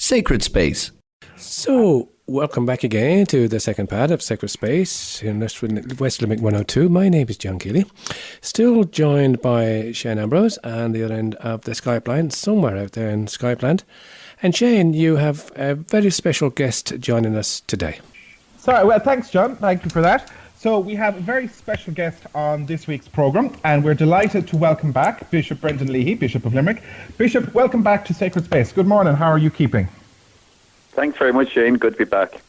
Sacred Space. So, welcome back again to the second part of Sacred Space in West Limerick 102. My name is John Keeley, still joined by Shane Ambrose and the other end of the Skype line, somewhere out there in Skype land. And Shane, you have a very special guest joining us today. Sorry, well, thanks, John. Thank you for that. So we have a very special guest on this week's programme, and we're delighted to welcome back Bishop Brendan Leahy, Bishop of Limerick. Bishop, welcome back to Sacred Space. Good morning. How are you keeping? Thanks very much, Shane. Good to be back.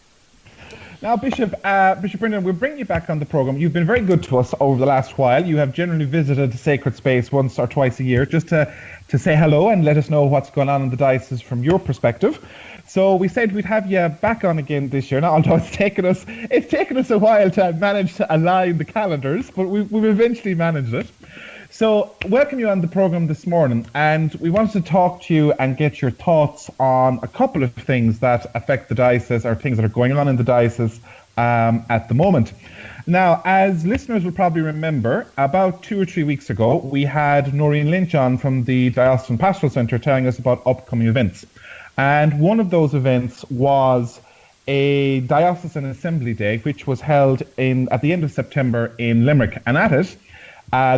Now, Bishop Brendan, we'll bring you back on the programme. You've been very good to us over the last while. You have generally visited Sacred Space once or twice a year just to say hello and let us know what's going on in the diocese from your perspective. So we said we'd have you back on again this year. Now, although it's taken us a while to manage to align the calendars, but we've eventually managed it. So welcome you on the programme this morning, and we wanted to talk to you and get your thoughts on a couple of things that affect the diocese, or things that are going on in the diocese at the moment. Now, as listeners will probably remember, about 2 or 3 weeks ago, we had Noreen Lynch on from the Diocesan Pastoral Centre telling us about upcoming events. And one of those events was a Diocesan Assembly Day, which was held at the end of September in Limerick. And at it,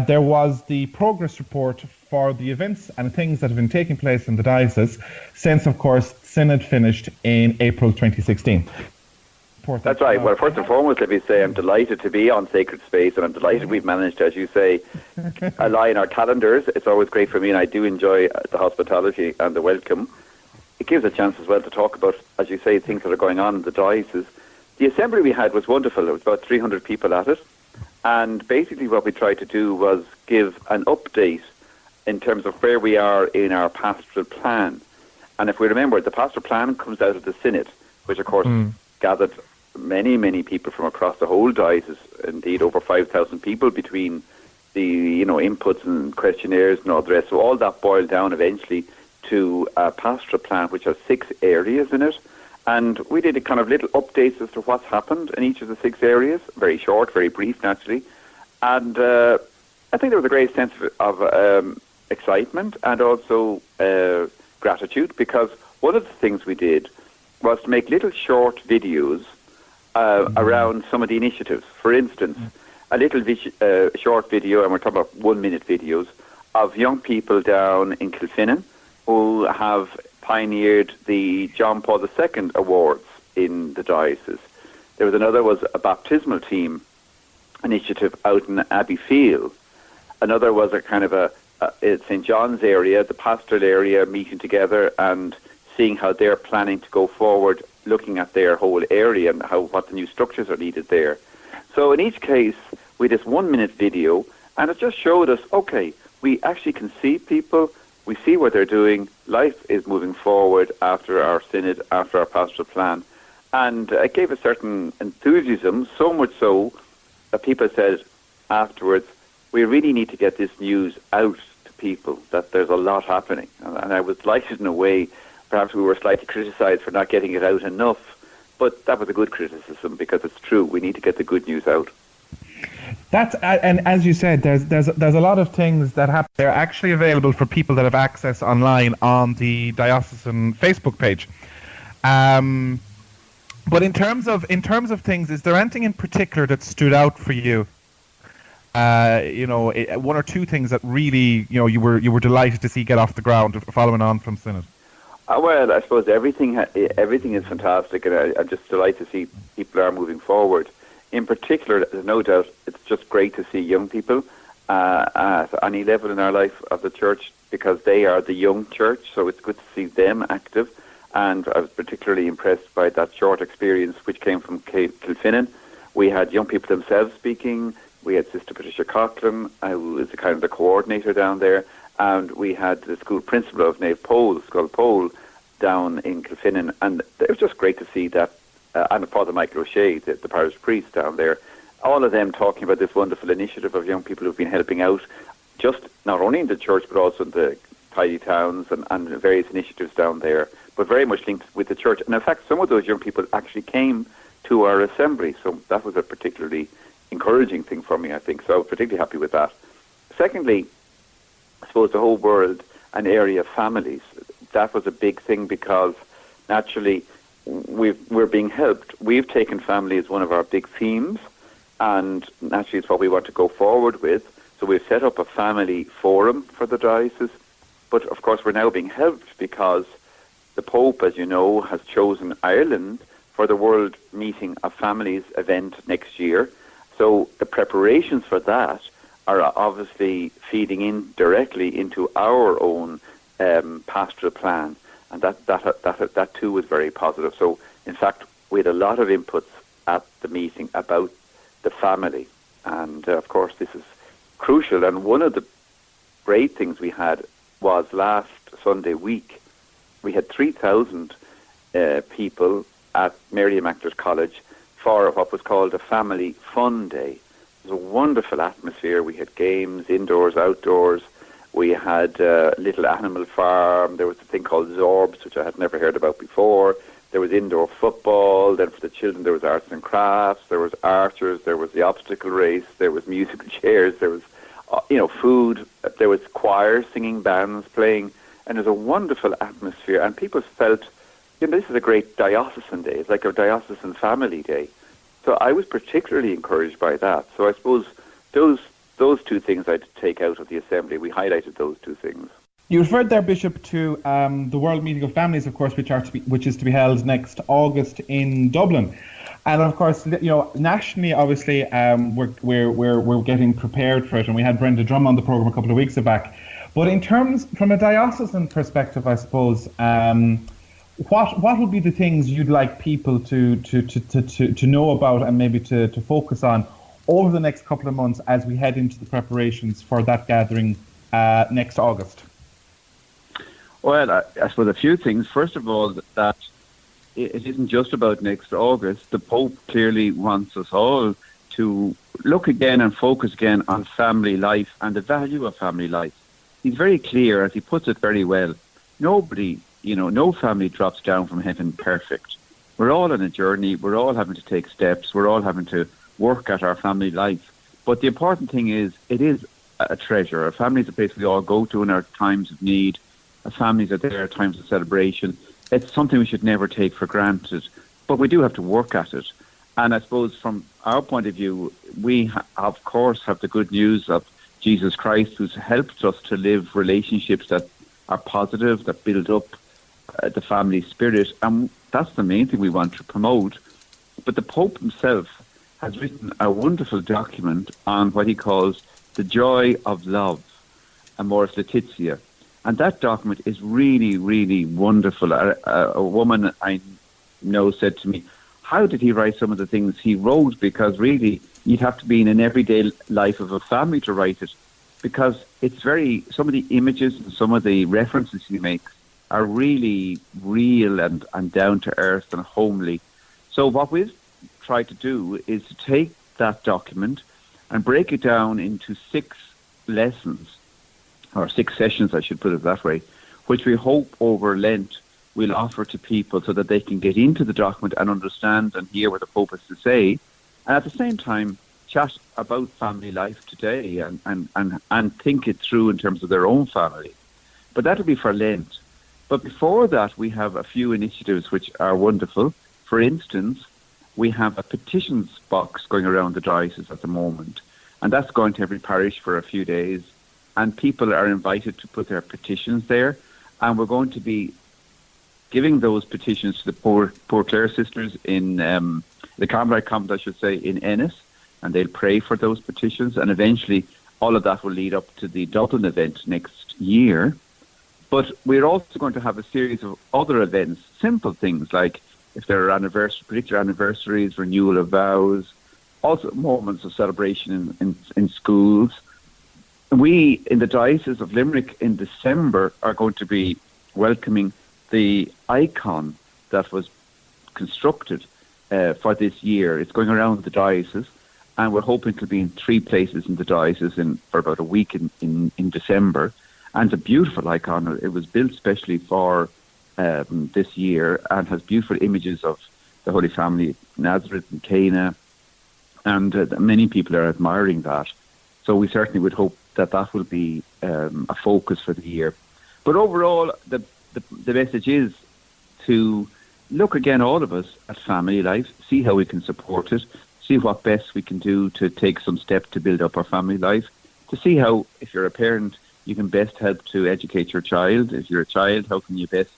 there was the progress report for the events and things that have been taking place in the diocese since, of course, Synod finished in April 2016. That's right. Well, first and foremost, let me say I'm delighted to be on Sacred Space, and I'm delighted we've managed, as you say, align our calendars. It's always great for me, and I do enjoy the hospitality and the welcome. It gives a chance as well to talk about, as you say, things that are going on in the diocese. The assembly we had was wonderful. There was about 300 people at it. And basically what we tried to do was give an update in terms of where we are in our pastoral plan. And if we remember, the pastoral plan comes out of the Synod, which of course gathered many, many people from across the whole diocese, indeed over 5,000 people between the inputs and questionnaires and all the rest. So all that boiled down eventually to a pastoral plan which has 6 areas in it. And we did a kind of little updates as to what's happened in each of the 6 areas, very short, very brief, naturally. And I think there was a great sense of excitement and also gratitude, because one of the things we did was to make little short videos around some of the initiatives. For instance, a little short video, and we're talking about 1-minute videos, of young people down in Kilfinnan who have pioneered the John Paul II Awards in the diocese. There was another, was a baptismal team initiative out in Abbeyfield. Another was a kind of St. John's area, the pastoral area, meeting together and seeing how they're planning to go forward, looking at their whole area and what the new structures are needed there. So in each case, we did this 1-minute video, and it just showed us, okay, we actually can see people, we see what they're doing, life is moving forward after our synod, after our pastoral plan. And it gave a certain enthusiasm, so much so that people said afterwards, we really need to get this news out to people, that there's a lot happening. And I was delighted in a way. Perhaps we were slightly criticised for not getting it out enough, but that was a good criticism, because it's true, we need to get the good news out. That's and as you said, there's a lot of things that happen. They're actually available for people that have access online on the diocesan Facebook page. But in terms of things, is there anything in particular that stood out for you? 1 or 2 things that really you were delighted to see get off the ground following on from Synod. Well, I suppose everything is fantastic, and I'm just delighted to see people are moving forward. In particular, there's no doubt, it's just great to see young people at any level in our life of the church, because they are the young church, so it's good to see them active. And I was particularly impressed by that short experience which came from Kilfinnan. We had young people themselves speaking. We had Sister Patricia Coughlin, who is the kind of the coordinator down there, and we had the school principal of Nave Pole, Skull Pole, down in Kilfinnan, and it was just great to see that. And Father Michael O'Shea, the parish priest down there, all of them talking about this wonderful initiative of young people who've been helping out, just not only in the church but also in the tidy towns and various initiatives down there, but very much linked with the church. And in fact, some of those young people actually came to our assembly, so that was a particularly encouraging thing for me, I think. So I was particularly happy with that. Secondly, I suppose the whole world and area of families, that was a big thing, because naturally, we're being helped. We've taken family as one of our big themes, and naturally it's what we want to go forward with. So we've set up a family forum for the diocese, but of course we're now being helped because the Pope, as you know, has chosen Ireland for the World Meeting of Families event next year. So the preparations for that are obviously feeding in directly into our own pastoral plan, and that too was very positive. So in fact, we had a lot of inputs at the meeting about the family, and of course this is crucial. And one of the great things we had was last Sunday week, we had 3,000 people at Mary Immaculate College for what was called a Family Fun Day. It was a wonderful atmosphere. We had games, indoors, outdoors. We had a little animal farm. There was a thing called Zorbs, which I had never heard about before. There was indoor football. Then for the children, there was arts and crafts. There was archers. There was the obstacle race. There was musical chairs. There was, food. There was choirs, singing, bands playing. And it was a wonderful atmosphere. And people felt, this is a great diocesan day. It's like a diocesan family day. So I was particularly encouraged by that. So I suppose those two things I'd take out of the assembly. We highlighted those two things. You referred there, Bishop, to the World Meeting of Families, of course, which is to be held next August in Dublin, and of course, nationally, obviously, we're getting prepared for it, and we had Brenda Drum on the program a couple of weeks back. But in terms, from a diocesan perspective, I suppose, what would be the things you'd like people to know about and maybe to focus on over the next couple of months as we head into the preparations for that gathering next August? Well, I suppose a few things. First of all, that it isn't just about next August. The Pope clearly wants us all to look again and focus again on family life and the value of family life. He's very clear, as he puts it very well. Nobody, no family drops down from heaven perfect. We're all on a journey. We're all having to take steps. We're all having to work at our family life. But the important thing is, it is a treasure. A family is a place we all go to in our times of need. Our families are there at times of celebration. It's something we should never take for granted. But we do have to work at it. And I suppose from our point of view, we, of course, have the good news of Jesus Christ, who's helped us to live relationships that are positive, that build up the family spirit. And that's the main thing we want to promote. But the Pope himself has written a wonderful document on what he calls the joy of love, Amoris Laetitia. And that document is really, really wonderful. A woman I know said to me, how did he write some of the things he wrote? Because really, you'd have to be in an everyday life of a family to write it. Because it's some of the images and some of the references he makes are really real and down to earth and homely. So what we've tried to do is to take that document and break it down into 6 lessons, or 6 sessions, I should put it that way, which we hope over Lent we'll offer to people so that they can get into the document and understand and hear what the Pope has to say, and at the same time chat about family life today and think it through in terms of their own family. But that'll be for Lent. But before that, we have a few initiatives which are wonderful. For instance, we have a petitions box going around the diocese at the moment, and that's going to every parish for a few days, and people are invited to put their petitions there, and we're going to be giving those petitions to the Poor Clare sisters in the Carmelite Convent, I should say, in Ennis, and they'll pray for those petitions, and eventually all of that will lead up to the Dublin event next year. But we're also going to have a series of other events, simple things like if there are particular anniversaries, renewal of vows, also moments of celebration in schools. We, in the Diocese of Limerick in December, are going to be welcoming the icon that was constructed for this year. It's going around the diocese, and we're hoping to be in 3 places in the diocese for about a week in December. And it's a beautiful icon. It was built specially for this year and has beautiful images of the Holy Family, Nazareth and Cana, and many people are admiring that. So we certainly would hope that will be a focus for the year. But overall, the message is to look again, all of us, at family life, see how we can support it, see what best we can do to take some steps to build up our family life, to see how, if you're a parent, you can best help to educate your child. If you're a child, how can you best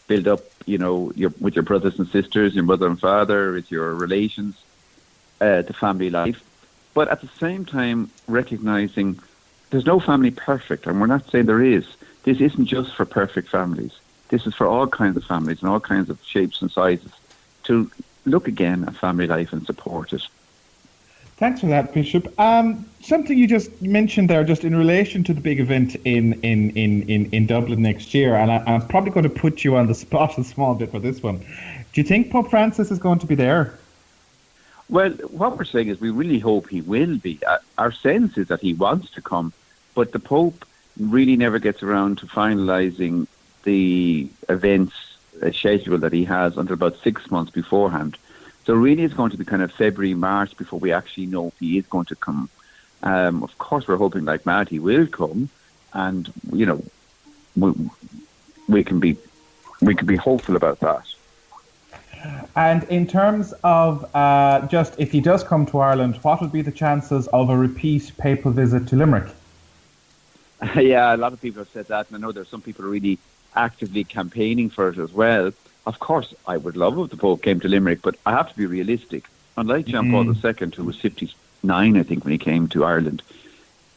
build up, with your brothers and sisters, your mother and father, with your relations, the family life. But at the same time, recognizing there's no family perfect, and we're not saying there is. This isn't just for perfect families. This is for all kinds of families and all kinds of shapes and sizes, to look again at family life and support it. Thanks for that, Bishop. Something you just mentioned there, just in relation to the big event in Dublin next year, and I'm probably going to put you on the spot a small bit for this one. Do you think Pope Francis is going to be there? Well, what we're saying is we really hope he will be. Our sense is that he wants to come, but the Pope really never gets around to finalising the events schedule that he has until about 6 months beforehand. So really it's going to be kind of February, March before we actually know if he is going to come. Of course, we're hoping like mad he will come, and, we can be hopeful about that. And in terms of just if he does come to Ireland, what would be the chances of a repeat papal visit to Limerick? Yeah, a lot of people have said that, and I know there's some people really actively campaigning for it as well. Of course, I would love if the Pope came to Limerick, but I have to be realistic. Unlike John Paul II, who was 59, I think, when he came to Ireland,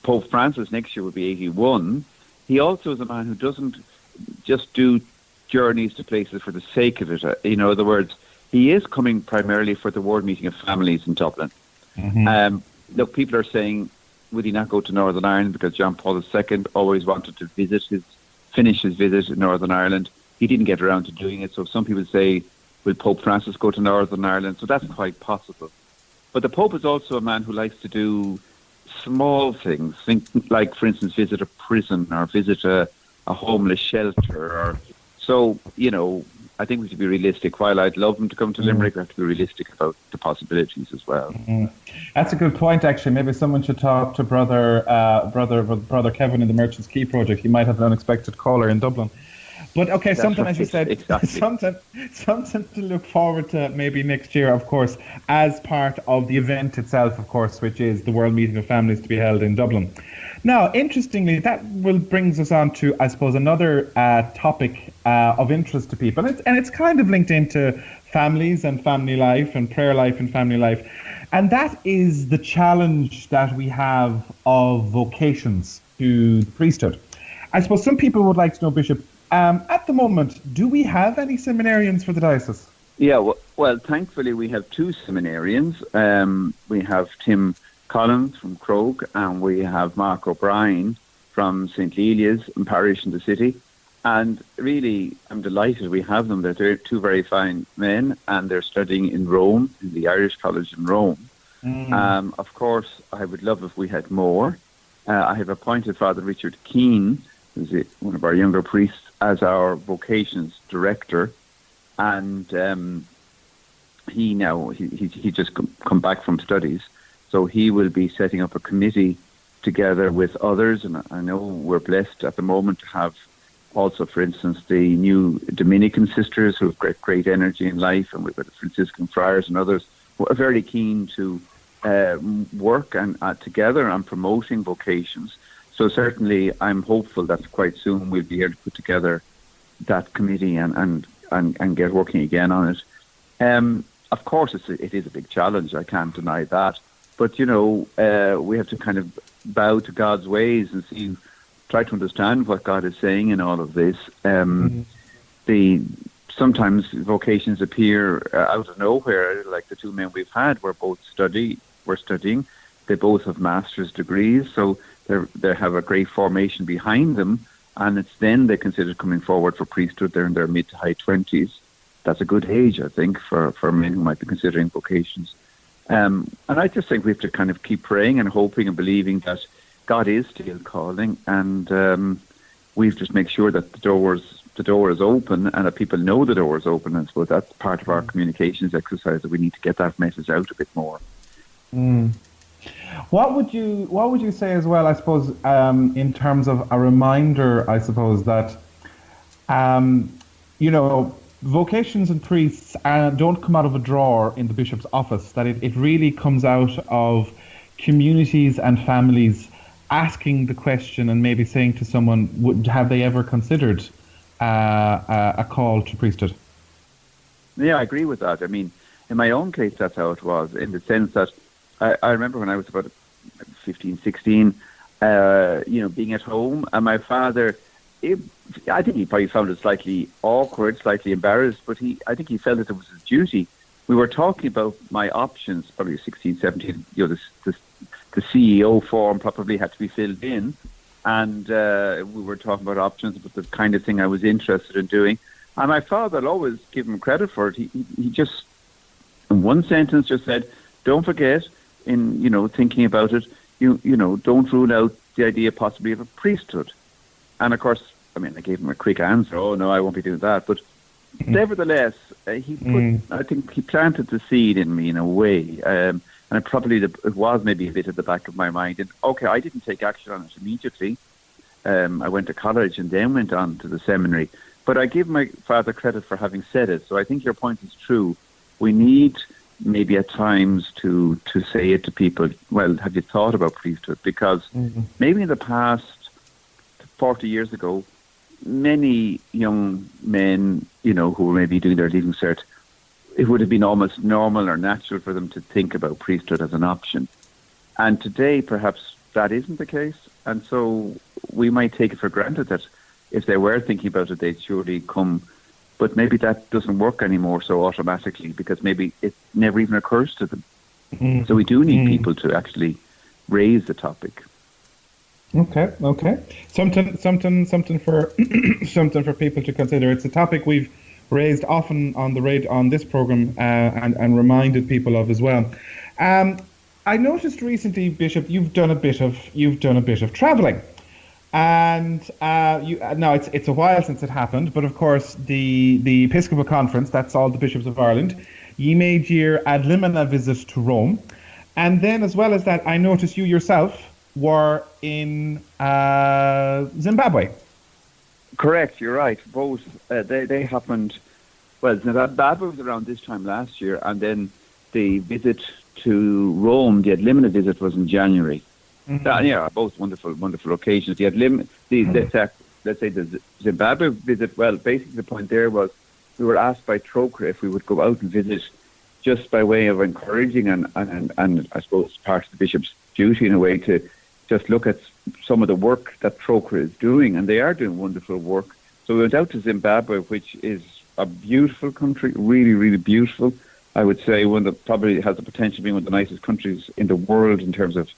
Pope Francis next year will be 81. He also is a man who doesn't just do journeys to places for the sake of it. In other words, he is coming primarily for the World Meeting of Families in Dublin. Look, people are saying, would he not go to Northern Ireland, because John Paul II always wanted to finish his visit in Northern Ireland. He didn't get around to doing it, so some people say, will Pope Francis go to Northern Ireland? So that's quite possible. But the Pope is also a man who likes to do small things, like, for instance, visit a prison or visit a homeless shelter. So, I think we should be realistic. While I'd love him to come to Limerick, we have to be realistic about the possibilities as well. That's a good point, actually. Maybe someone should talk to Brother Kevin in the Merchants Quay project. He might have an unexpected caller in Dublin. But okay, something, as you said, exactly. something to look forward to maybe next year, of course, as part of the event itself, of course, which is the World Meeting of Families to be held in Dublin. Now, interestingly, that brings us on to, I suppose, another topic of interest to people, and it's kind of linked into families and family life and prayer life and family life, and that is the challenge that we have of vocations to the priesthood. I suppose some people would like to know, Bishop, at the moment, do we have any seminarians for the diocese? Yeah, well, thankfully we have two seminarians. We have Tim Collins from Croke, and we have Mark O'Brien from St. Lelia's parish in the city. And really, I'm delighted we have them. They're two very fine men, and they're studying in Rome, in the Irish College in Rome. Of course, I would love if we had more. I have appointed Father Richard Keane, who's one of our younger priests, as our vocations director, and he just come back from studies, so he will be setting up a committee together with others. And I know we're blessed at the moment to have also, for instance, the new Dominican sisters who have great energy in life, and we've got the Franciscan friars and others who are very keen to work and together on promoting vocations. So certainly I'm hopeful that quite soon we'll be able to put together that committee and get working again on it. Of course, it is a big challenge. I can't deny that. But, we have to kind of bow to God's ways and try to understand what God is saying in all of this. Sometimes vocations appear out of nowhere, like the two men we've had. We're studying. They both have master's degrees, so they have a great formation behind them, and it's then they consider coming forward for priesthood. They're in their mid to high 20s. That's a good age, I think, for men who might be considering vocations. And I just think we have to kind of keep praying and hoping and believing that God is still calling, and we have to just make sure that the door is open and that people know the door is open. And so that's part of our communications exercise, that we need to get that message out a bit more. What would you say as well, I suppose, in terms of a reminder, I suppose, that vocations and priests don't come out of a drawer in the bishop's office, that it really comes out of communities and families asking the question and maybe saying to someone, have they ever considered a call to priesthood? Yeah, I agree with that. I mean, in my own case, that's how it was, in the sense that I remember when I was about 15, 16, being at home, and my father, I think he probably found it slightly awkward, slightly embarrassed, but I think he felt that it was his duty. We were talking about my options, probably 16, 17, the CEO form probably had to be filled in, and we were talking about options, about the kind of thing I was interested in doing. And my father, I'll always give him credit for it. He just, in one sentence, just said, don't forget, in thinking about it, don't rule out the idea possibly of a priesthood. And of course, I mean, I gave him a quick answer. Oh no, I won't be doing that. But nevertheless, I think he planted the seed in me in a way, and it was maybe a bit at the back of my mind. And okay, I didn't take action on it immediately. I went to college and then went on to the seminary. But I give my father credit for having said it. So I think your point is true. We need maybe at times to say it to people, well, have you thought about priesthood? Because maybe in the past, 40 years ago, many young men, who were maybe doing their leaving cert, it would have been almost normal or natural for them to think about priesthood as an option. And today, perhaps that isn't the case. And so we might take it for granted that if they were thinking about it, they'd surely come. But maybe that doesn't work anymore so automatically, because maybe it never even occurs to them. So we do need people to actually raise the topic. Okay. Something for something for people to consider. It's a topic we've raised often on this program and reminded people of as well. I noticed recently, Bishop, you've done a bit of travelling. And now it's a while since it happened, but of course the Episcopal Conference, that's all the bishops of Ireland, ye made your ad limina visit to Rome, and then as well as that, I noticed you yourself were in Zimbabwe. Correct, you're right. Both they happened. Well, Zimbabwe was around this time last year, and then the visit to Rome, the ad limina visit, was in January. Both wonderful occasions. Let's say the Zimbabwe visit. Well, basically the point there was we were asked by Trocaire if we would go out and visit, just by way of encouraging and I suppose part of the bishop's duty in a way to just look at some of the work that Trocaire is doing, and they are doing wonderful work. So we went out to Zimbabwe, which is a beautiful country, really, really beautiful. I would say one that probably has the potential of being one of the nicest countries in the world in terms of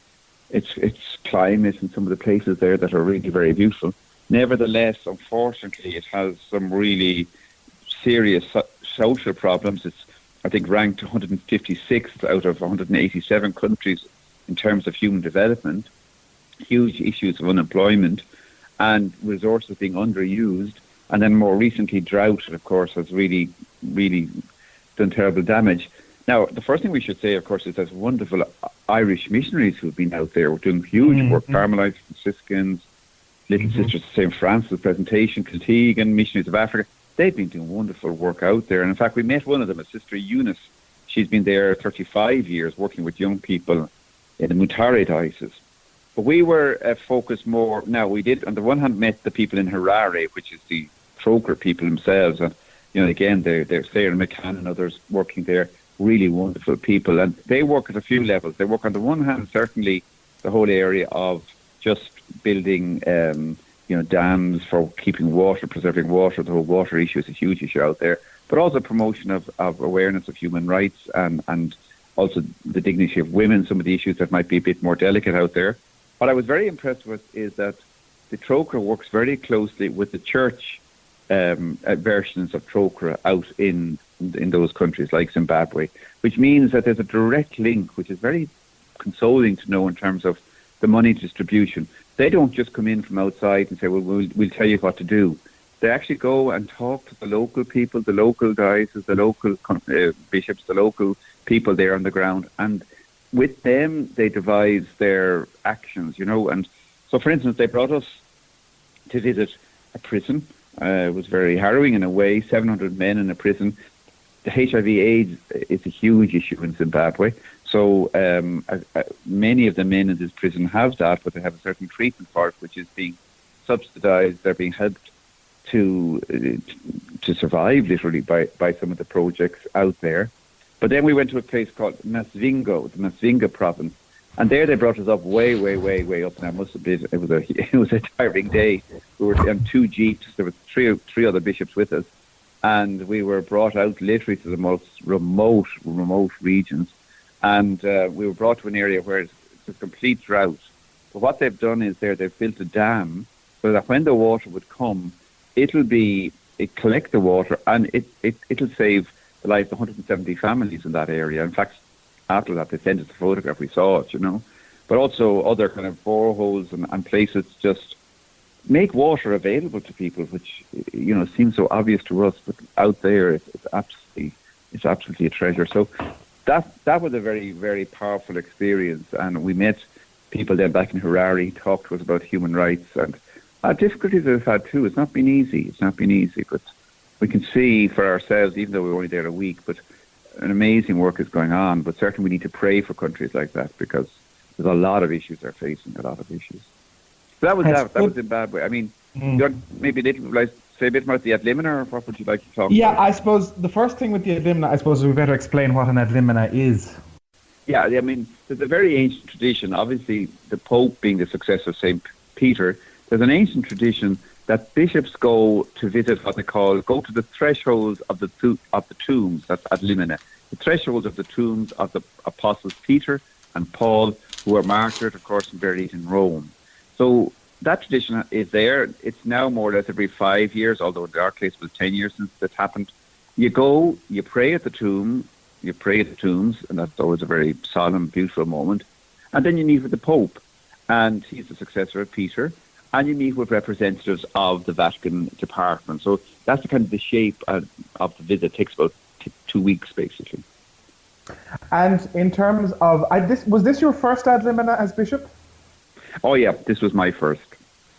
its climate and some of the places there that are really very beautiful. Nevertheless, unfortunately, it has some really serious social problems. It's, I think, ranked 156th out of 187 countries in terms of human development. Huge issues of unemployment and resources being underused. And then more recently, drought, of course, has really, really done terrible damage. Now, the first thing we should say, of course, is there's wonderful Irish missionaries who've been out there doing huge work. Carmelites, Franciscans, Little Sisters of St. Francis Presentation, Kiltegan, Missionaries of Africa. They've been doing wonderful work out there. And in fact, we met one of them, a Sister Eunice. She's been there 35 years working with young people in the Mutare Diocese. But we were focused more. Now, we did, on the one hand, met the people in Harare, which is the Trocaire people themselves. And, again, they're Sarah McCann and others working there. Really wonderful people, and they work at a few levels. They work on the one hand, certainly the whole area of just building, dams for keeping water, preserving water. The whole water issue is a huge issue out there, but also promotion of awareness of human rights and also the dignity of women, some of the issues that might be a bit more delicate out there. What I was very impressed with is that the Trocaire works very closely with the church versions of Trocaire out in those countries like Zimbabwe, which means that there's a direct link, which is very consoling to know in terms of the money distribution. They don't just come in from outside and say, well, we'll tell you what to do. They actually go and talk to the local people, the local dioceses, the local bishops, the local people there on the ground, and with them they devise their actions, And so, for instance, they brought us to visit a prison It was very harrowing in a way. 700 men in a prison. The HIV/AIDS is a huge issue in Zimbabwe. So many of the men in this prison have that, but they have a certain treatment for it, which is being subsidised. They're being helped to survive, literally, by some of the projects out there. But then we went to a place called Masvingo, the Masvinga province, and there they brought us up way up. Now, it was a tiring day. We were on 2 jeeps. There were three other bishops with us, and we were brought out literally to the most remote regions. And we were brought to an area where it's a complete drought. But what they've done is they've built a dam so that when the water would come, it'll collect the water, and it'll save the lives of 170 families in that area. In fact, after that, they sent us a photograph. We saw it, But also other kind of boreholes and places just make water available to people, which, seems so obvious to us, but out there it's absolutely a treasure. So that was a very, very powerful experience, and we met people then back in Harare, talked to us about human rights and difficulties they've had too. It's not been easy, but we can see for ourselves, even though we were only there a week, but an amazing work is going on. But certainly we need to pray for countries like that, because there's a lot of issues they're facing, So that was Zimbabwe. I mean, maybe say a bit about the ad limina, or what would you like to talk about? Yeah, I suppose the first thing with the ad limina, I suppose we better explain what an ad limina is. Yeah, I mean, there's a very ancient tradition. Obviously, the Pope being the successor of St. Peter, there's an ancient tradition that bishops go to visit what they go to the thresholds of the tombs, that's ad limina, the thresholds of the tombs of the apostles Peter and Paul, who were martyred, of course, and buried in Rome. So that tradition is there. It's now more or less every 5 years, although in our case it was 10 years since that happened. You go, you pray at the tombs, and that's always a very solemn, beautiful moment. And then you meet with the Pope, and he's the successor of Peter, and you meet with representatives of the Vatican department. So that's the kind of the shape of the visit. It takes about 2 weeks, basically. And in terms of, was this your first ad limina as bishop? Oh yeah, this was my first.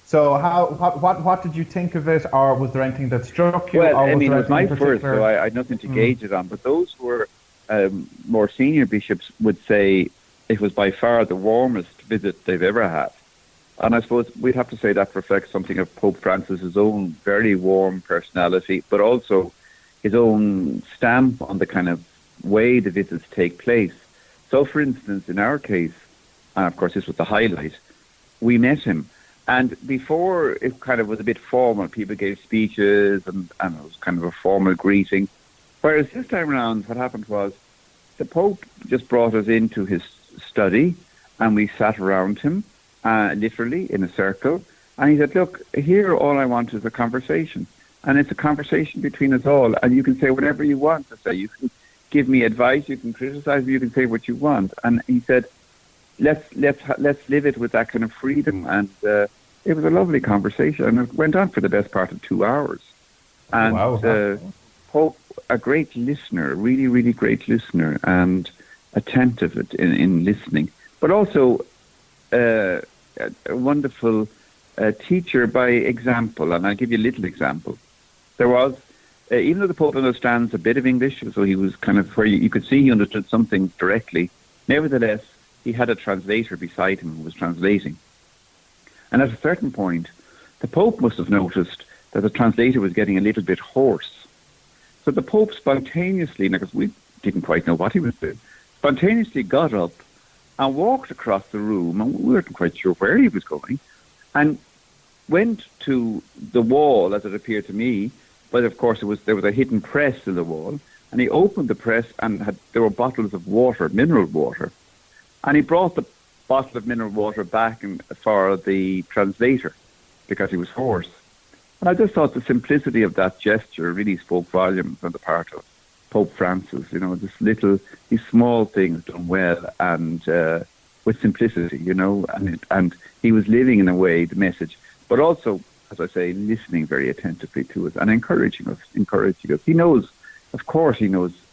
So what did you think of it, or was there anything that struck you? Well, I mean, it was my first, so I had nothing to gauge it on. But those who were more senior bishops would say it was by far the warmest visit they've ever had. And I suppose we'd have to say that reflects something of Pope Francis's own very warm personality, but also his own stamp on the kind of way the visits take place. So, for instance, in our case, and of course this was the highlight, we met him. And before it kind of was a bit formal, people gave speeches and it was kind of a formal greeting. Whereas this time around, what happened was the Pope just brought us into his study and we sat around him, literally in a circle. And he said, look, here all I want is a conversation. And it's a conversation between us all. And you can say whatever you want to say. You can give me advice, you can criticize me, you can say what you want. And he said, let's live it with that kind of freedom. And it was a lovely conversation, and it went on for the best part of 2 hours. And Pope, a great listener, really, really great listener, and attentive in listening, but also a wonderful teacher by example. And I'll give you a little example. There was, even though the Pope understands a bit of English, so he was kind of where you could see he understood something directly, nevertheless, he had a translator beside him who was translating. And at a certain point, the Pope must have noticed that the translator was getting a little bit hoarse. So the Pope spontaneously, because we didn't quite know what he was doing, spontaneously got up and walked across the room, and we weren't quite sure where he was going, and went to the wall, as it appeared to me, but of course there was a hidden press in the wall, and he opened the press and there were bottles of water, mineral water, and he brought the bottle of mineral water back for the translator because he was hoarse. And I just thought the simplicity of that gesture really spoke volumes on the part of Pope Francis. These small things done well and with simplicity, and he was living in a way the message, but also, as I say, listening very attentively to us and encouraging us. He knows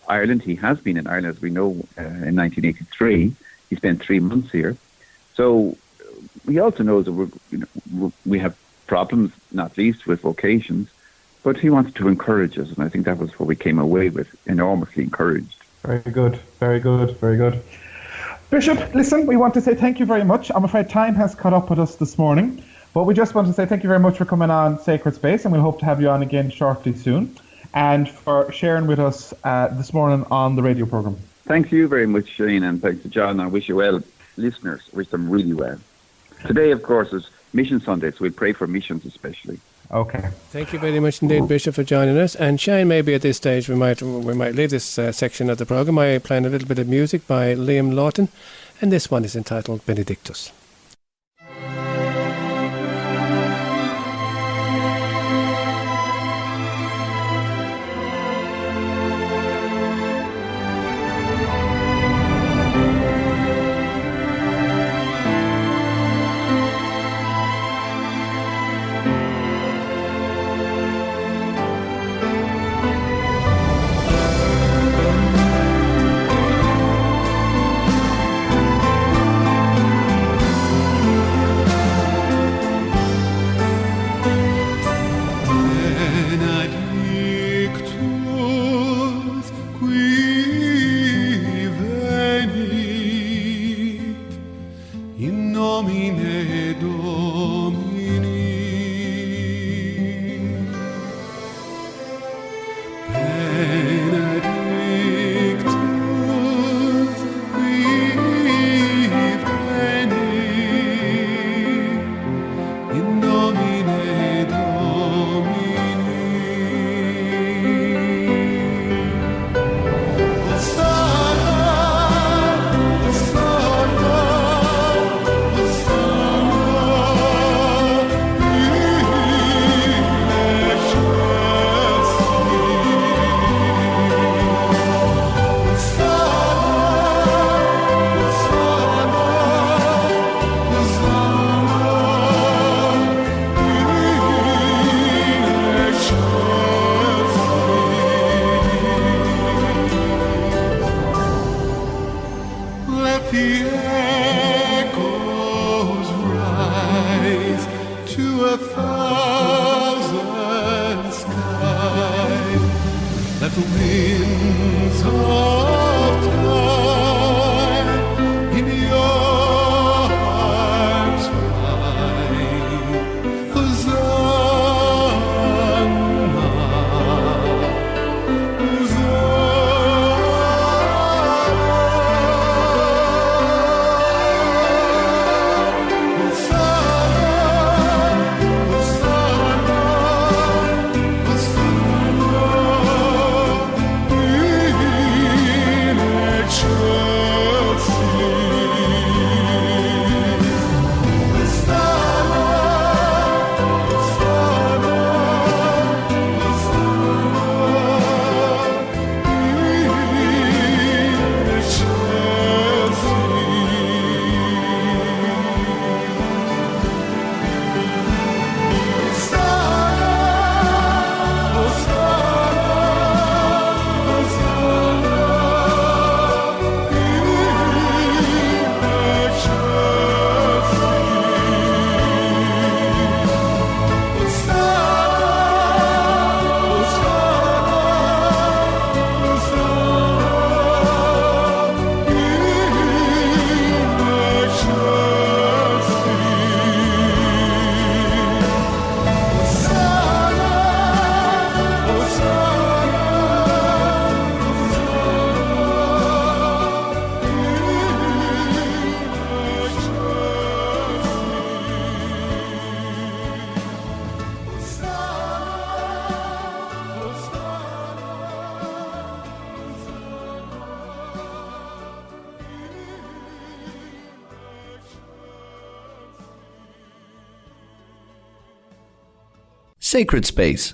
Ireland. He has been in Ireland, as we know, in 1983. He spent 3 months here. So he also knows that we have problems, not least with vocations, but he wanted to encourage us, and I think that was what we came away with, enormously encouraged. Very good, very good, very good. Bishop, listen, we want to say thank you very much. I'm afraid time has caught up with us this morning, but we just want to say thank you very much for coming on Sacred Space, and we'll hope to have you on again shortly soon, and for sharing with us this morning on the radio programme. Thank you very much, Shane, and thanks to John. I wish you well. Listeners, wish them really well. Today, of course, is Mission Sunday, so we'll pray for missions especially. Okay. Thank you very much indeed, Bishop, for joining us. And Shane, maybe at this stage we might leave this section of the programme. I playing a little bit of music by Liam Lawton, and this one is entitled Benedictus. Sacred Space,